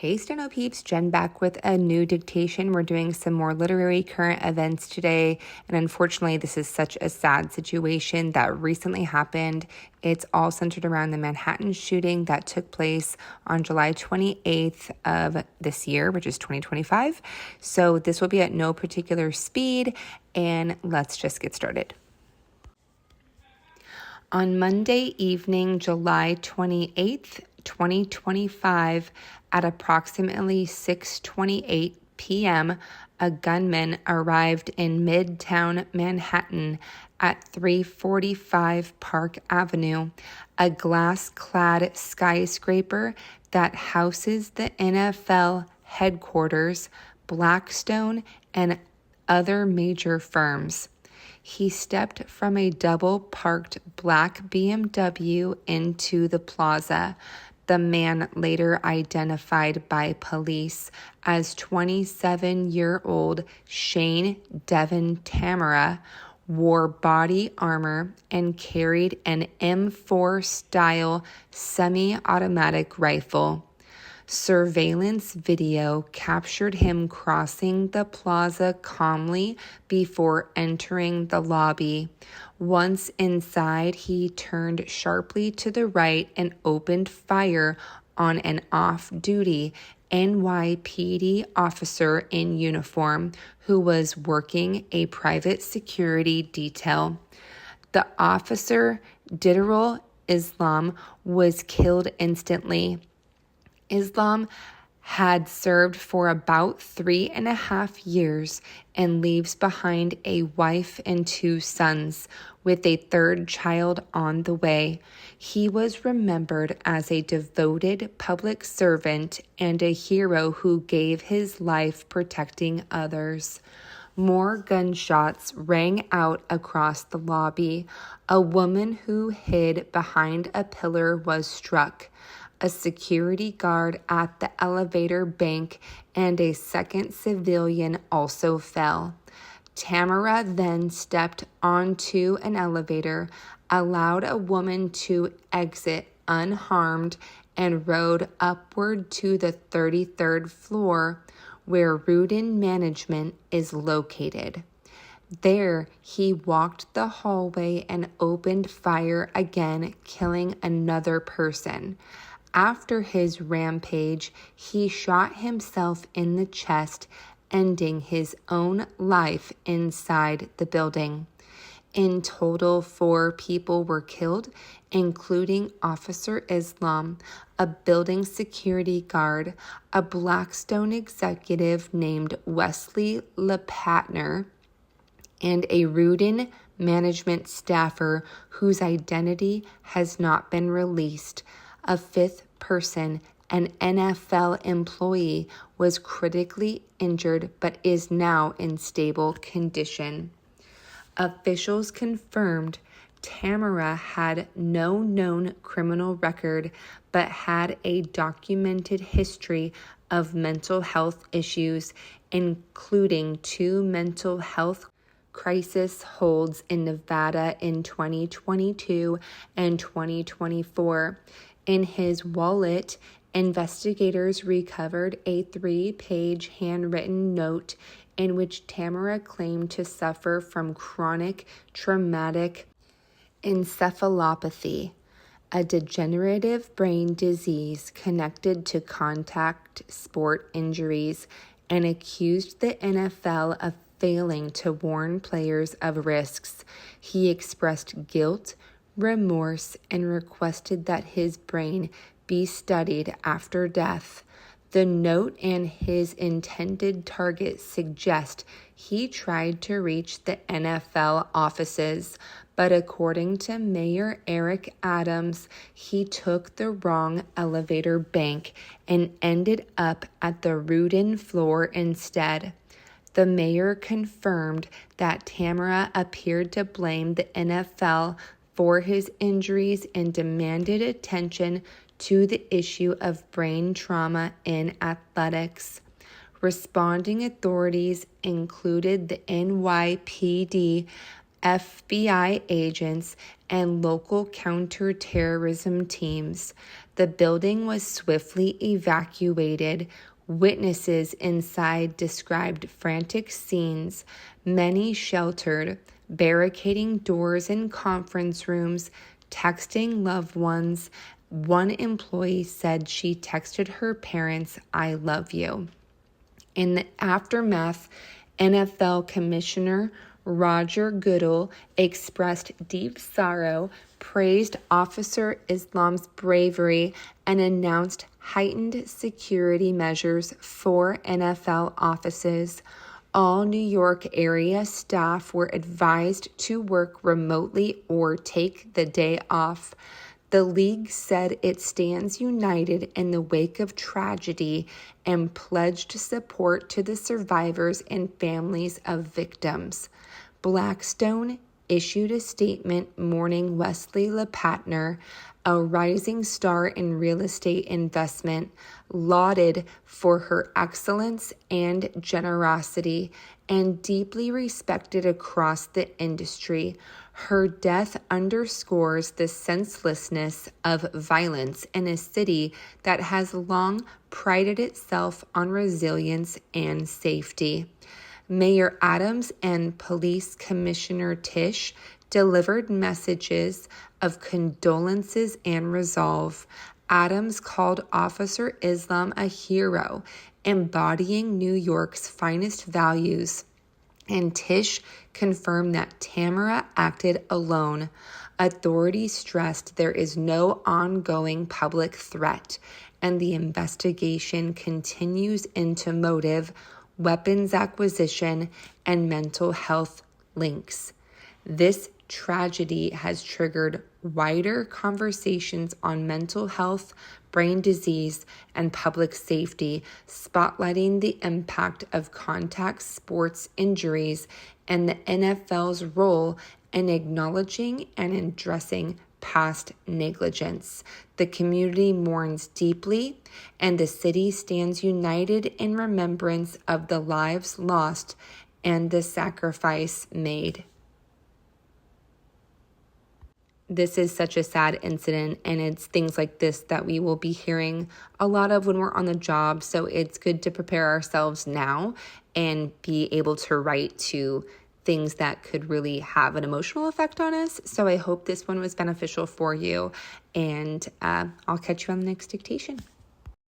Hey Steno peeps, Jen back with a new dictation. We're doing some more literary current events today, and unfortunately this is such a sad situation that recently happened. It's all centered around the Manhattan shooting that took place on July 28th of this year, which is 2025. So this will be at no particular speed, and let's just get started. On Monday evening, July 28th, 2025, at approximately 6:28 p.m., a gunman arrived in Midtown Manhattan at 345 Park Avenue, a glass-clad skyscraper that houses the NFL headquarters, Blackstone, and other major firms. He stepped from a double-parked black BMW into the plaza. The man, later identified by police as 27-year-old Shane Devin Tamara, wore body armor and carried an M4-style semi-automatic rifle. Surveillance video captured him crossing the plaza calmly before entering the lobby. Once inside, he turned sharply to the right and opened fire on an off-duty NYPD officer in uniform who was working a private security detail. The officer, Didarul Islam, was killed instantly. Islam had served for about 3.5 years and leaves behind a wife and 2 sons, with a 3rd child on the way. He was remembered as a devoted public servant and a hero who gave his life protecting others. More gunshots rang out across the lobby. A woman who hid behind a pillar was struck. A security guard at the elevator bank and a second civilian also fell. Tamara then stepped onto an elevator, allowed a woman to exit unharmed, and rode upward to the 33rd floor, where Rudin Management is located. There, he walked the hallway and opened fire again, killing another person. After his rampage, he shot himself in the chest, ending his own life inside the building. In total, 4 people were killed, including Officer Islam, a building security guard, a Blackstone executive named Wesley LePatner, and a Rudin Management staffer whose identity has not been released. A 5th person, an NFL employee, was critically injured but is now in stable condition. Officials confirmed Tamara had no known criminal record but had a documented history of mental health issues, including 2 mental health crisis holds in Nevada in 2022 and 2024. In his wallet, investigators recovered a 3-page handwritten note in which Tamara claimed to suffer from chronic traumatic encephalopathy, a degenerative brain disease connected to contact sport injuries, and accused the NFL of failing to warn players of risks. He expressed guilt, remorse, and requested that his brain be studied after death. The note and his intended target suggest he tried to reach the NFL offices, but according to Mayor Eric Adams, he took the wrong elevator bank and ended up at the Rudin floor instead. The mayor confirmed that Tamara appeared to blame the NFL for his injuries and demanded attention to the issue of brain trauma in athletics. Responding authorities included the NYPD, FBI agents, and local counterterrorism teams. The building was swiftly evacuated. Witnesses inside described frantic scenes, many sheltered, barricading doors in conference rooms, texting loved ones. One employee said she texted her parents, "I love you." In the aftermath, NFL Commissioner Roger Goodell expressed deep sorrow, praised Officer Islam's bravery, and announced heightened security measures for NFL offices. All New York area staff were advised to work remotely or take the day off. The league said it stands united in the wake of tragedy and pledged support to the survivors and families of victims. Blackstone issued a statement mourning Wesley LePatner, a rising star in real estate investment, lauded for her excellence and generosity, and deeply respected across the industry. Her death underscores the senselessness of violence in a city that has long prided itself on resilience and safety. Mayor Adams and Police Commissioner Tisch delivered messages of condolences and resolve. Adams called Officer Islam a hero, embodying New York's finest values, and Tisch confirmed that Tamara acted alone. Authorities stressed there is no ongoing public threat, and the investigation continues into motive, weapons acquisition, and mental health links. This tragedy has triggered wider conversations on mental health, brain disease, and public safety, spotlighting the impact of contact sports injuries and the NFL's role in acknowledging and addressing past negligence. The community mourns deeply, and the city stands united in remembrance of the lives lost and the sacrifice made. This is such a sad incident, and it's things like this that we will be hearing a lot of when we're on the job. So it's good to prepare ourselves now and be able to write to things that could really have an emotional effect on us. So I hope this one was beneficial for you, and I'll catch you on the next dictation.